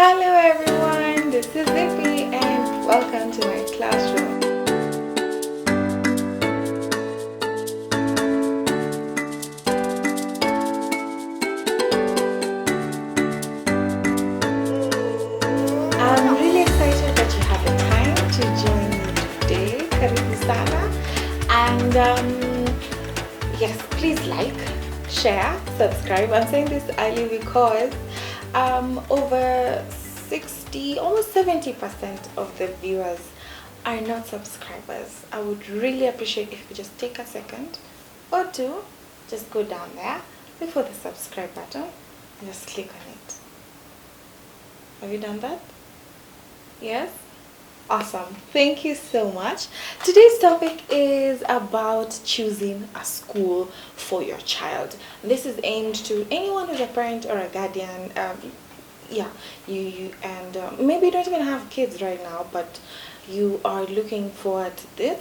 Hello everyone, this is Zippy and welcome to my classroom. I'm really excited that you have the time to join me today. Karibu sana. And yes, please like, share, subscribe. I'm saying this early because over 60, almost 70% of the viewers are not subscribers. I would really appreciate if you just take a second or two, just go down there, look for the subscribe button, and just click on it. Have you done that? Yes? Awesome. Thank you so much. Today's topic is about choosing a school for your child. This is aimed to anyone who's a parent or a guardian. Yeah, you and maybe you don't even have kids right now, but you are looking forward to this.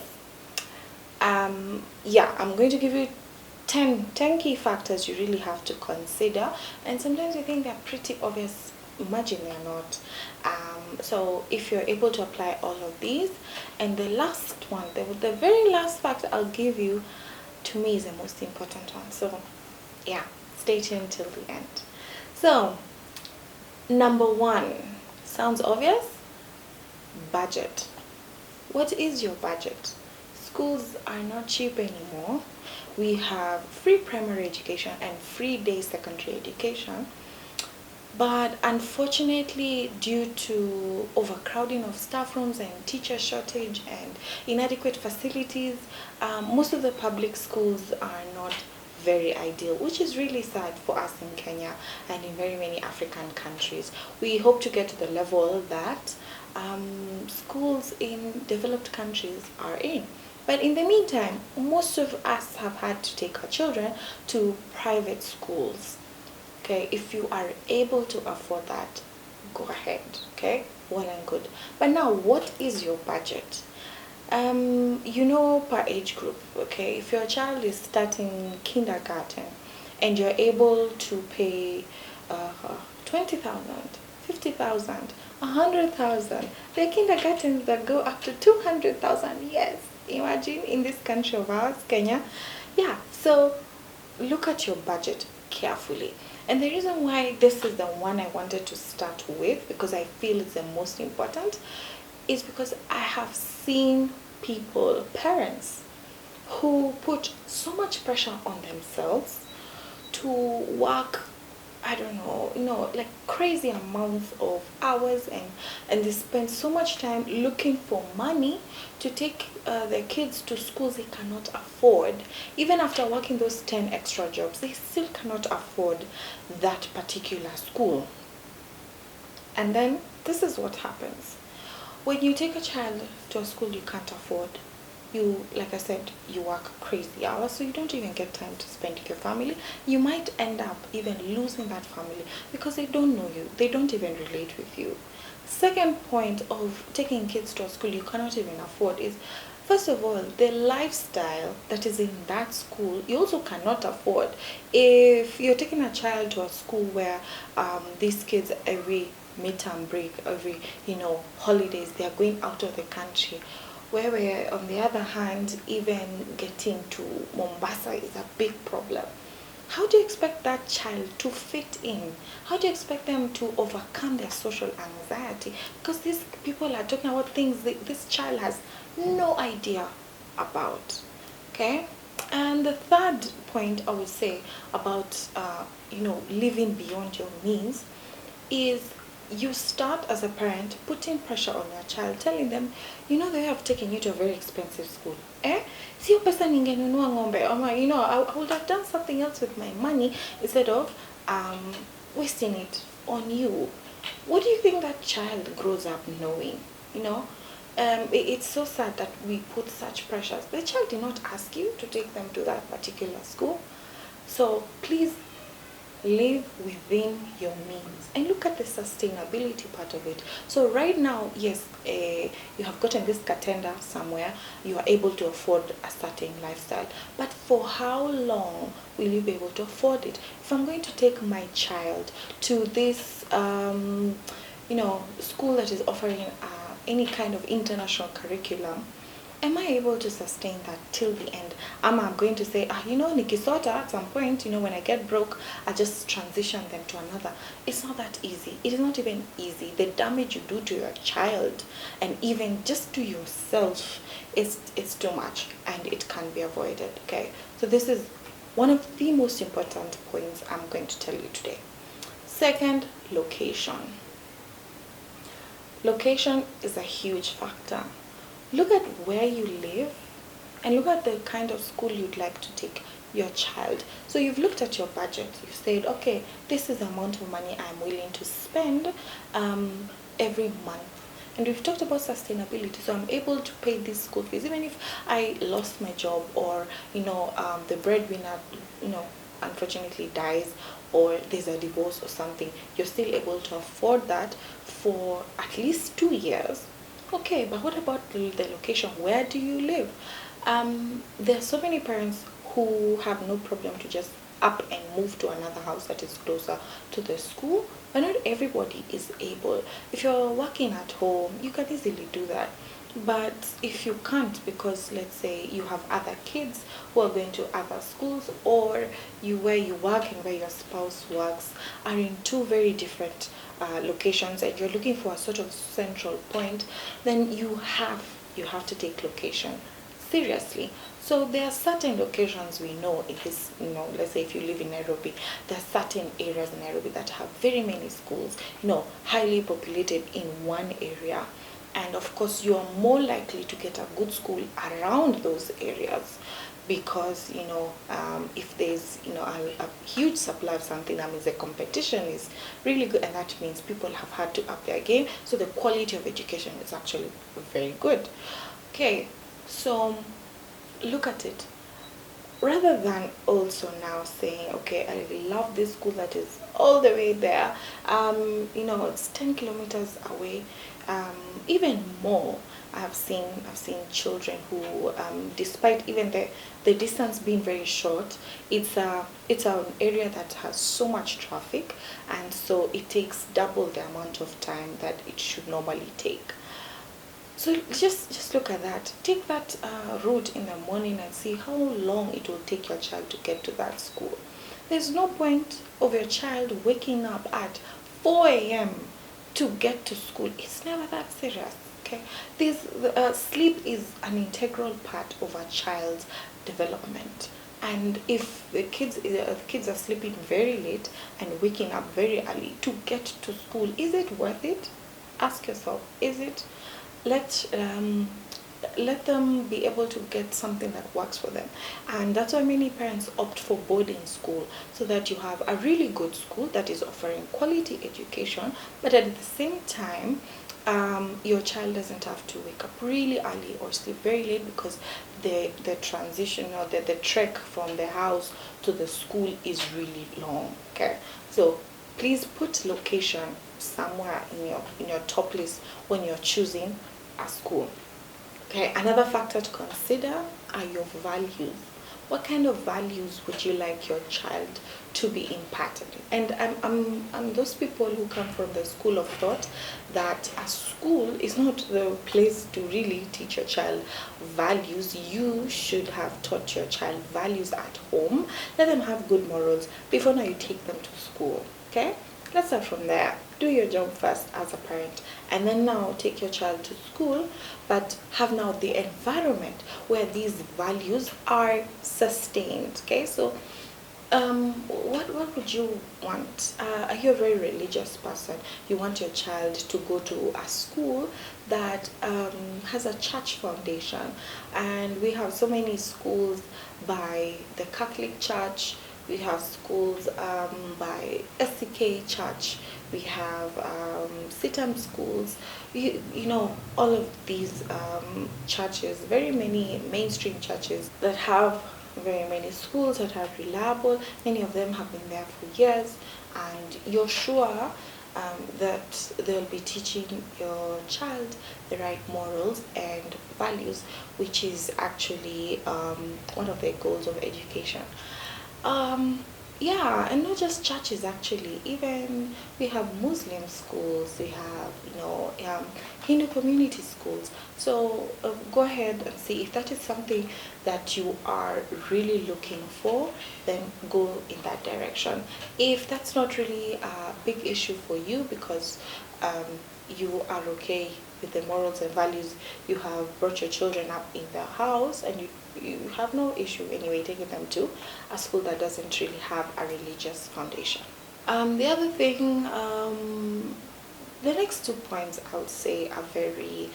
Yeah, I'm going to give you 10 key factors you really have to consider, and sometimes you think they're pretty obvious. Imagine they're not. So if you're able to apply all of these, and the last one, the very last factor I'll give you, to me is the most important one. So yeah, stay tuned till the end. So number one, sounds obvious, budget. What is your budget? Schools are not cheap anymore. We have free primary education and free day secondary education. But unfortunately, due to overcrowding of staff rooms and teacher shortage and inadequate facilities, most of the public schools are not very ideal, which is really sad for us in Kenya and in very many African countries. We hope to get to the level that schools in developed countries are in. But in the meantime, most of us have had to take our children to private schools. Okay, if you are able to afford that, go ahead. Okay, well and good. But now, what is your budget? Per age group. Okay, if your child is starting kindergarten and you're able to pay 20,000, 50,000, 100,000, there are kindergartens that go up to 200,000. Yes, imagine in this country of ours, Kenya. Yeah, so look at your budget carefully. And the reason why this is the one I wanted to start with, because I feel it's the most important, is because I have seen people, parents, who put so much pressure on themselves to work, I don't know, like crazy amounts of hours, and they spend so much time looking for money to take their kids to schools they cannot afford. Even after working those 10 extra jobs, they still cannot afford that particular school. And then this is what happens. When you take a child to a school you can't afford, you, like I said, you work crazy hours, so you don't even get time to spend with your family. You might end up even losing that family because they don't know you, they don't even relate with you. Second point of taking kids to a school you cannot even afford is, first of all, the lifestyle that is in that school you also cannot afford. If you're taking a child to a school where these kids every midterm break, every holidays, they are going out of the country, where we're, on the other hand, even getting to Mombasa is a big problem. How do you expect that child to fit in? How do you expect them to overcome their social anxiety? Because these people are talking about things that this child has no idea about. Okay? And the third point I would say about, living beyond your means is, you start as a parent putting pressure on your child, telling them, they have taken you to a very expensive school. Sio pesa ningenunua ng'ombe. I would have done something else with my money instead of wasting it on you. What do you think that child grows up knowing? It's so sad that we put such pressures. The child did not ask you to take them to that particular school. So please live within your means and look at the sustainability part of it. So right now, yes, you have gotten this katenda somewhere, you are able to afford a certain lifestyle, but for how long will you be able to afford it? If I'm going to take my child to this school that is offering any kind of international curriculum, am I able to sustain that till the end? I'm going to say, Nikisota, at some point, when I get broke, I just transition them to another. It's not that easy. It is not even easy. The damage you do to your child and even just to yourself it's too much, and it can be avoided. Okay, so this is one of the most important points I'm going to tell you today. Second, location. Location is a huge factor. Look at where you live and look at the kind of school you'd like to take your child. So you've looked at your budget. You've said, okay, this is the amount of money I'm willing to spend every month. And we've talked about sustainability. So I'm able to pay this school fees even if I lost my job, or the breadwinner unfortunately dies, or there's a divorce or something. You're still able to afford that for at least 2 years. Okay, but what about the location? Where do you live? There are so many parents who have no problem to just up and move to another house that is closer to the school, but not everybody is able. If you're working at home, you can easily do that. But if you can't, because let's say you have other kids who are going to other schools, or where you work and where your spouse works are in two very different locations, and you're looking for a sort of central point, then you have to take location seriously. So there are certain locations we know in this, let's say if you live in Nairobi, there are certain areas in Nairobi that have very many schools, highly populated in one area. And of course, you are more likely to get a good school around those areas, because if there's a huge supply of something, that means the competition is really good, and that means people have had to up their game, so the quality of education is actually very good. Okay, so look at it, rather than also now saying, okay, I love this school that is all the way there, it's 10 kilometers away, even more. I've seen children who, despite even the distance being very short, it's an area that has so much traffic, and so it takes double the amount of time that it should normally take. So just look at that. Take that route in the morning and see how long it will take your child to get to that school. There's no point of your child waking up at 4 a.m. to get to school. It's never that serious. Okay, sleep is an integral part of a child's development. And if the kids are sleeping very late and waking up very early to get to school, is it worth it? Ask yourself, is it? Let them be able to get something that works for them. And that's why many parents opt for boarding school, so that you have a really good school that is offering quality education, but at the same time your child doesn't have to wake up really early or sleep very late, because the transition or the trek from the house to the school is really long. Okay, so please put location somewhere in your top list when you're choosing a school. Okay, another factor to consider are your values. What kind of values would you like your child to be imparted? And I'm those people who come from the school of thought that a school is not the place to really teach your child values. You should have taught your child values at home. Let them have good morals before now you take them to school. Okay, let's start from there. Do your job first as a parent, and then now take your child to school, but have now the environment where these values are sustained. Okay, so what would you want? Are you a very religious person? You want your child to go to a school that has a church foundation, and we have so many schools by the Catholic Church. We have schools by SCK Church. We have CITAM schools. All of these churches, very many mainstream churches that have very many schools that are reliable. Many of them have been there for years, and you're sure that they'll be teaching your child the right morals and values, which is actually one of the goals of education. Yeah, and not just churches actually. Even we have Muslim schools, we have Hindu community schools. So go ahead and see if that is something that you are really looking for. Then go in that direction. If that's not really a big issue for you because um, you are okay with the morals and values, you have brought your children up in the house, and you have no issue anyway taking them to a school that doesn't really have a religious foundation. The other thing, the next 2 points I would say are very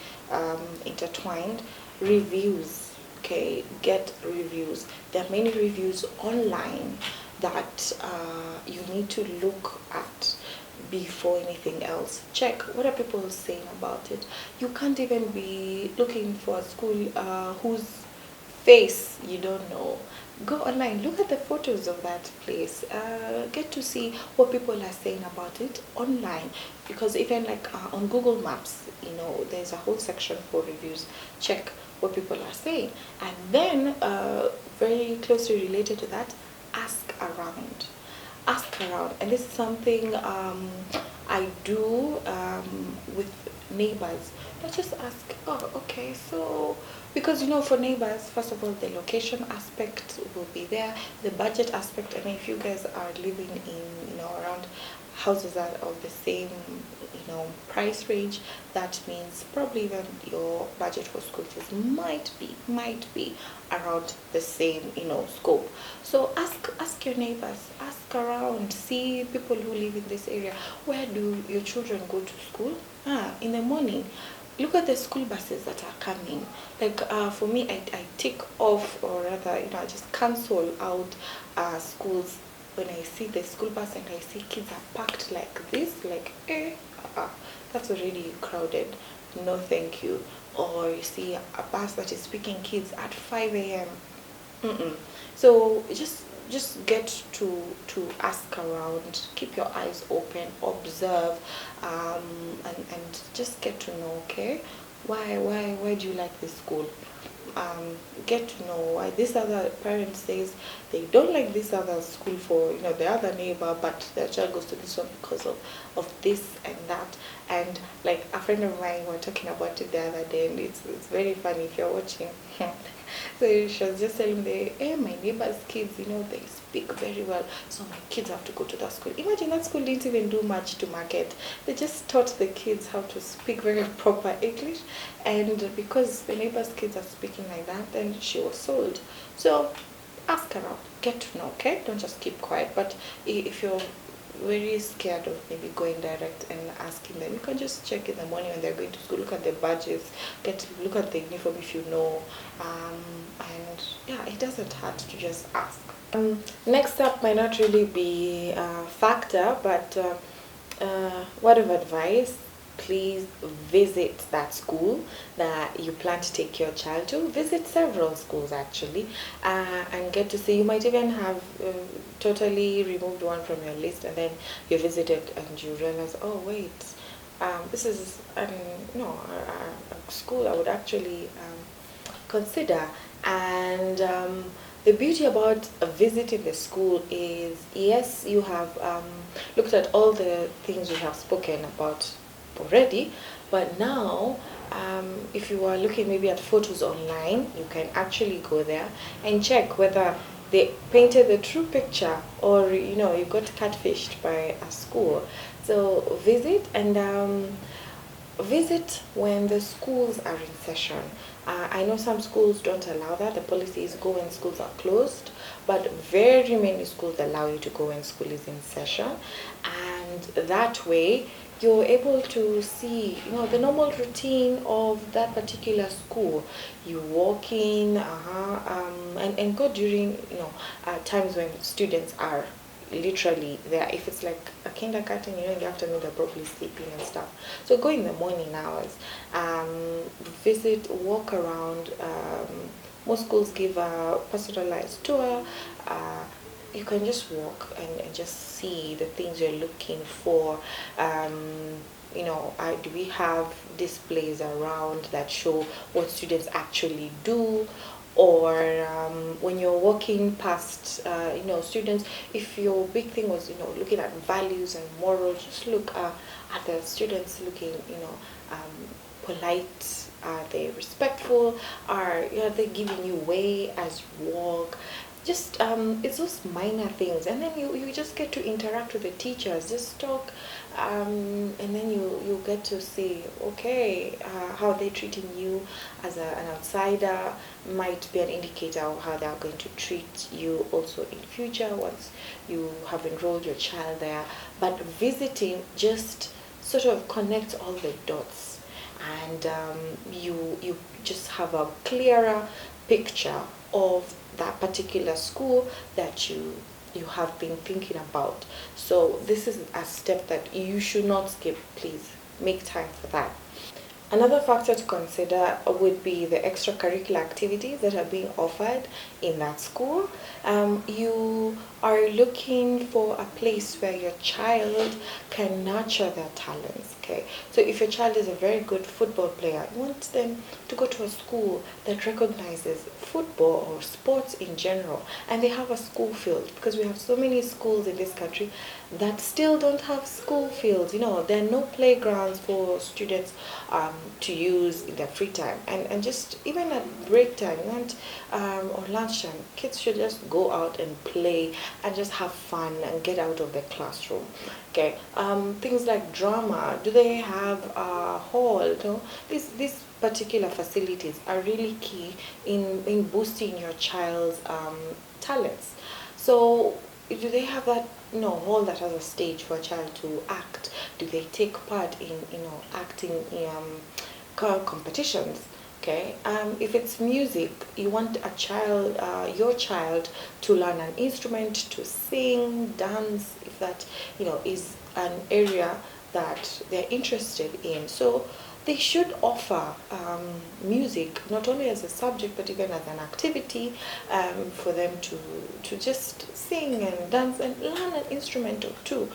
intertwined. Reviews, okay, get reviews. There are many reviews online that you need to look at before anything else. Check what are people saying about it. You can't even be looking for a school whose face you don't know. Go online, look at the photos of that place, get to see what people are saying about it online, because even like on Google Maps, there's a whole section for reviews. Check what people are saying, and then very closely related to that, ask around. Ask around. And this is something I do with neighbors. I just ask, oh, okay, so because for neighbors, first of all, the location aspect will be there, the budget aspect. I mean, if you guys are living in around houses that are of the same price range, that means probably even your budget for school fees might be around the same scope. So ask your neighbors, ask around, see people who live in this area. Where do your children go to school? In the morning, look at the school buses that are coming. Like for me, I take off, or rather I just cancel out schools when I see the school bus and I see kids are packed like this. Like that's already crowded, no thank you. Or you see a bus that is picking kids at 5 a.m. So just get to ask around, keep your eyes open, observe, and just get to know, okay, why do you like this school? Get to know why this other parent says they don't like this other school for the other neighbor, but their child goes to this one because of this and that. And like a friend of mine, we were talking about it the other day, and it's very funny if you're watching. So she was just telling me, my neighbor's kids, they speak very well, so my kids have to go to that school. Imagine that school didn't even do much to market. They just taught the kids how to speak very proper English, and because the neighbor's kids are speaking like that, then she was sold. So ask around, get to know, okay? Don't just keep quiet. But if you're very scared of maybe going direct and asking them, you can just check in the morning when they're going to school, look at the badges, look at the uniform if you know, and yeah, it doesn't hurt to just ask. Next up might not really be a factor, but word of advice: please visit that school that you plan to take your child to. Visit several schools actually, and get to see. You might even have totally removed one from your list, and then you visit it and you realize, oh wait, this is a school I would actually consider. And the beauty about visiting the school is, yes, you have looked at all the things we have spoken about already, but now if you are looking maybe at photos online, you can actually go there and check whether they painted the true picture, or you got catfished by a school. So visit, and visit when the schools are in session. I know some schools don't allow that. The policy is go when schools are closed, but very many schools allow you to go when school is in session, and that way you're able to see the normal routine of that particular school. You walk in, and go during times when students are literally there. If it's like a kindergarten, in the afternoon they're probably sleeping and stuff. So go in the morning hours, visit, walk around. Most schools give a personalized tour. You can just walk and just see the things you're looking for. Do we have displays around that show what students actually do? or when you're walking past, students, if your big thing was, looking at values and morals, just look at the students looking, polite. Are they respectful? Are they giving you way as you walk? Just it's those minor things, and then you just get to interact with the teachers, just talk, and then you get to see, okay, how they're treating you as an outsider might be an indicator of how they are going to treat you also in future once you have enrolled your child there. But visiting just sort of connects all the dots, and you just have a clearer picture of that particular school that you have been thinking about. So this is a step that you should not skip. Please make time for that. Another factor to consider would be the extracurricular activities that are being offered in that school. You are looking for a place where your child can nurture their talents. Okay, so if your child is a very good football player, you want them to go to a school that recognizes football or sports in general, and they have a school field, because we have so many schools in this country that still don't have school fields. There are no playgrounds for students to use in their free time, and just even at break time, or lunchtime, kids should just go out and play and just have fun and get out of the classroom. Okay, things like drama. Do they have a hall? These particular facilities are really key in boosting your child's talents. So do they have that hall that has a stage for a child to act? Do they take part in acting competitions? Okay, if it's music, you want your child to learn an instrument, to sing, dance, if that is an area that they're interested in. So they should offer music not only as a subject but even as an activity, for them to just sing and dance and learn an instrument or two,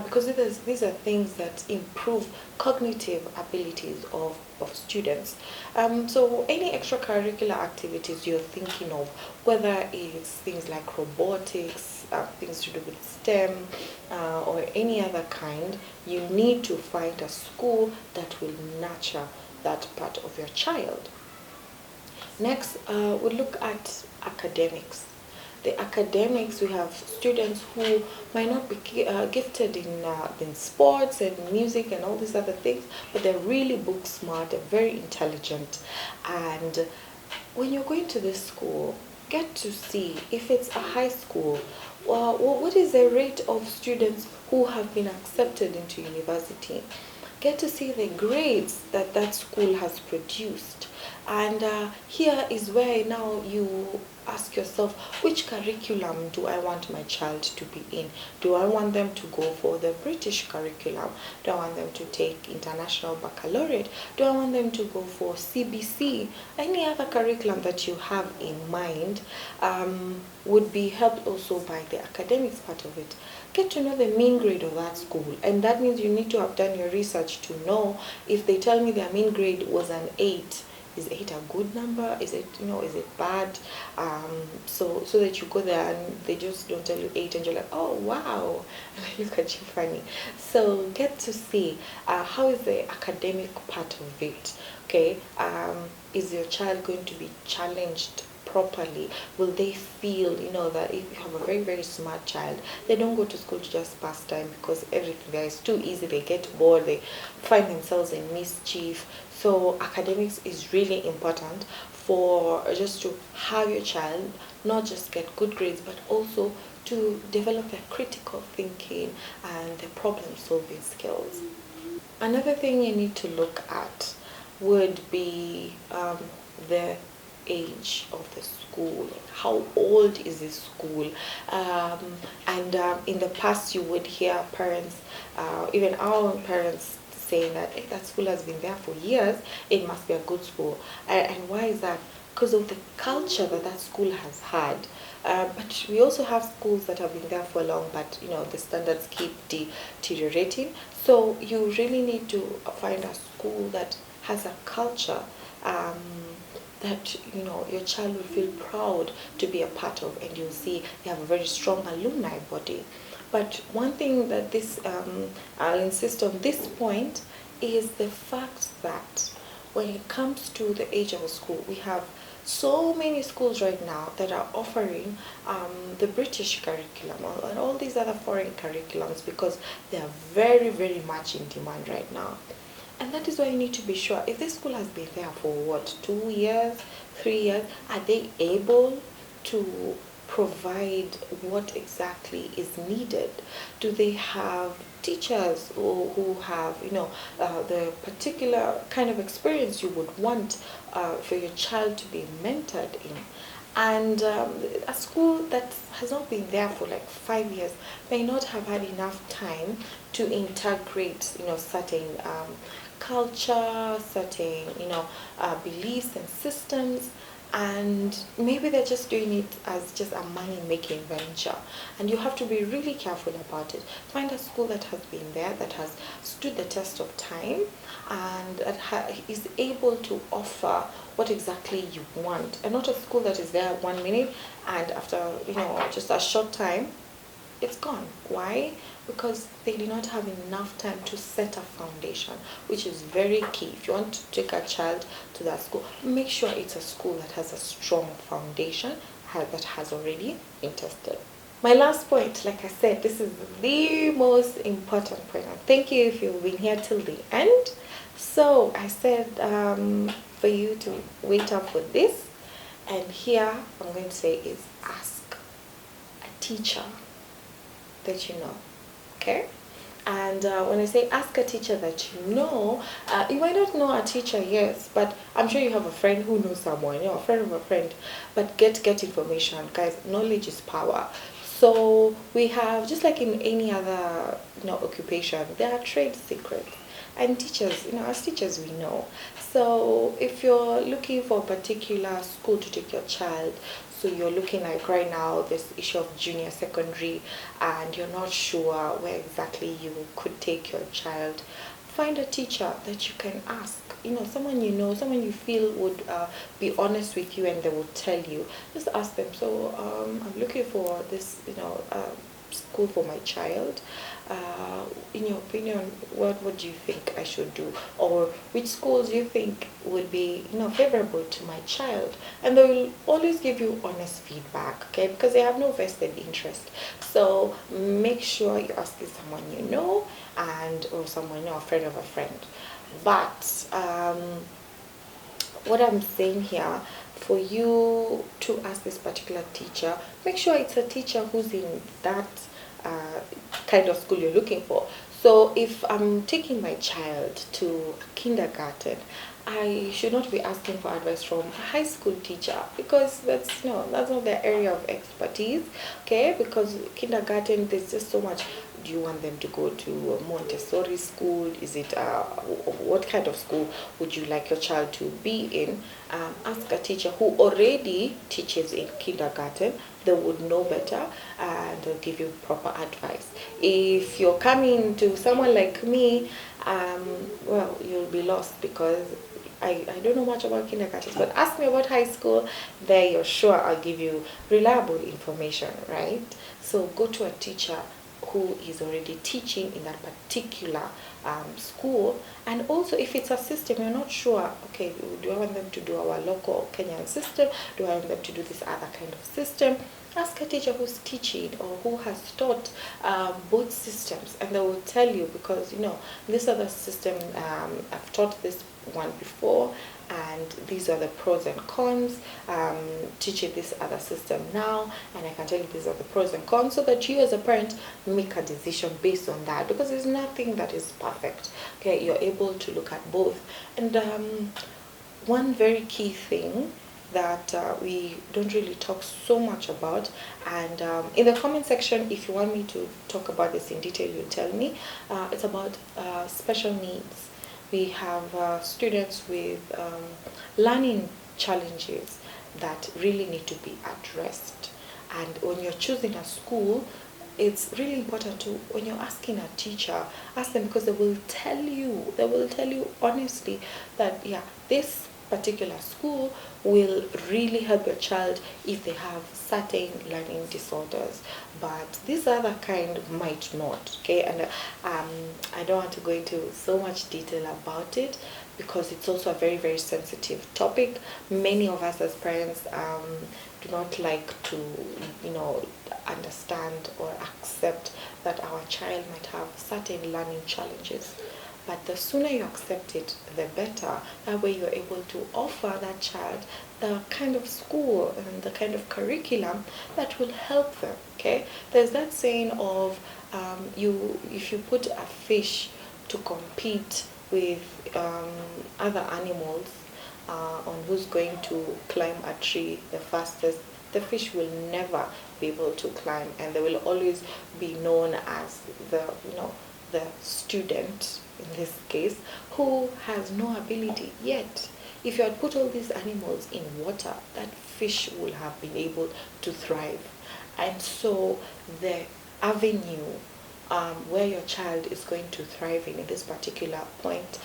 because these are things that improve cognitive abilities of students. So any extracurricular activities you're thinking of, whether it's things like robotics, things to do with STEM, or any other kind, you need to find a school that will nurture that part of your child. Next, we'll look at academics. The academics, we have students who might not be gifted in sports and music and all these other things, but they're really book smart, they're very intelligent. And when you're going to this school, get to see, if it's a high school, what is the rate of students who have been accepted into university. Get to see the grades that that school has produced. And here is where now you ask yourself, which curriculum do I want my child to be in? Do I want them to go for the British curriculum? Do I want them to take International Baccalaureate? Do I want them to go for CBC? Any other curriculum that you have in mind would be helped also by the academics part of it. Get to know the mean grade of that school, and that means you need to have done your research to know if they tell me their mean grade was an 8. Is 8 a good number? Is it, is it bad? So that you go there and they just don't tell you 8 and you're like, oh wow, and they look at you funny. So get to see how is the academic part of it. Okay, is your child going to be challenged properly? Will they feel, that if you have a very, very smart child, they don't go to school to just pass time because everything there is too easy, they get bored, they find themselves in mischief. So academics is really important for just to have your child not just get good grades, but also to develop their critical thinking and their problem solving skills. Another thing you need to look at would be the age of the school. How old is the school? And in the past you would hear parents, even our own parents, saying that hey, that school has been there for years, it must be a good school. And why is that? Because of the culture that that school has had. But we also have schools that have been there for long, but the standards keep deteriorating. So you really need to find a school that has a culture that your child will feel proud to be a part of, and you'll see they have a very strong alumni body. But one thing that this I'll insist on this point is the fact that when it comes to the age of a school, we have so many schools right now that are offering the British curriculum and all these other foreign curriculums, because they are very, very much in demand right now. And that is why you need to be sure, if this school has been there for what, 2 years, 3 years, are they able to provide what exactly is needed? Do they have teachers who have, the particular kind of experience you would want for your child to be mentored in? And a school that has not been there for like 5 years may not have had enough time to integrate, certain culture, certain, beliefs and systems, and maybe they're just doing it as just a money-making venture. And you have to be really careful about it. Find a school that has been there, that has stood the test of time, and that is able to offer what exactly you want, and not a school that is there 1 minute and after just a short time it's gone. Why? Because they did not have enough time to set a foundation, which is very key. If you want to take a child to that school, make sure it's a school that has a strong foundation, that has already been tested. My last point, like I said, this is the most important point. And thank you if you've been here till the end. So I said for you to wait up for this. And here I'm going to say is ask a teacher that you know, okay? And when I say ask a teacher that you might not know a teacher, yes, but I'm sure you have a friend who knows someone, a friend of a friend. But get information, guys. Knowledge is power. So we have, just like in any other occupation, there are trade secrets. And teachers, as teachers we know. So if you're looking for a particular school to take your child, so you're looking like right now this issue of junior secondary, and you're not sure where exactly you could take your child, find a teacher that you can ask. Someone someone you feel would be honest with you, and they will tell you. Just ask them. So I'm looking for this, school for my child. In your opinion, what do you think I should do, or which schools do you think would be favorable to my child? And they will always give you honest feedback, okay, because they have no vested interest. So make sure you're asking someone and or someone a friend of a friend. But what I'm saying here, for you to ask this particular teacher, make sure it's a teacher who's in that kind of school you're looking for. So if I'm taking my child to kindergarten, I should not be asking for advice from a high school teacher, because that's not their area of expertise, okay? Because kindergarten, there's just so much. Do you want them to go to a Montessori school? Is it what kind of school would you like your child to be in? Ask a teacher who already teaches in kindergarten. They would know better, and they'll give you proper advice. If you're coming to someone like me, well, you'll be lost, because I don't know much about kindergarten, but ask me about high school. There, you're sure I'll give you reliable information, right? So go to a teacher who is already teaching in that particular school. And also, if it's a system you're not sure, okay, do I want them to do our local Kenyan system? Do I want them to do this other kind of system? Ask a teacher who's teaching or who has taught both systems, and they will tell you, because this other system, I've taught this one before, and these are the pros and cons. Teaching this other system now, and I can tell you these are the pros and cons, so that you as a parent make a decision based on that, because there's nothing that is perfect, okay? You're able to look at both. And one very key thing that we don't really talk so much about, and in the comment section, if you want me to talk about this in detail, you tell me. It's about special needs. We have students with learning challenges that really need to be addressed. And when you're choosing a school, it's really important to, when you're asking a teacher, ask them, because they will tell you honestly that, yeah, this particular school will really help your child if they have certain learning disorders, but this other kind might not. Okay, and I don't want to go into so much detail about it because it's also a very, very sensitive topic. Many of us as parents do not like to, understand or accept that our child might have certain learning challenges. But the sooner you accept it, the better. That way you're able to offer that child the kind of school and the kind of curriculum that will help them. Okay, there's that saying of if you put a fish to compete with other animals on who's going to climb a tree the fastest, the fish will never be able to climb, and they will always be known as the student in this case who has no ability. Yet if you had put all these animals in water, that fish would have been able to thrive. And so the avenue where your child is going to thrive in this particular point,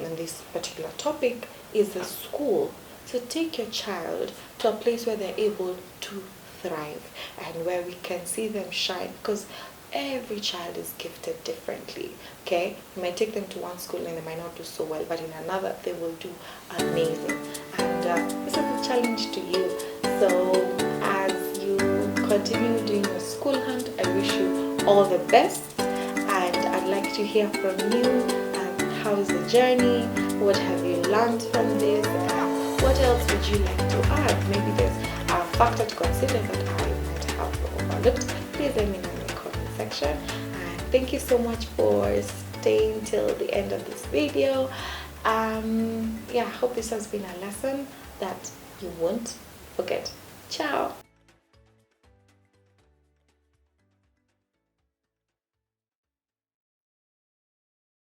in this particular topic, is the school. So take your child to a place where they're able to thrive and where we can see them shine, because every child is gifted differently. Okay, you might take them to one school and they might not do so well, but in another they will do amazing. And this is a challenge to you. So as you continue doing your school hunt, I wish you all the best, and I'd like to hear from you. How's the journey? What have you learned from this? What else would you like to add? Maybe there's a factor to consider that I might have overlooked. Please let me know in the comment section. And thank you so much for staying till the end of this video. I hope this has been a lesson that you won't forget. Ciao.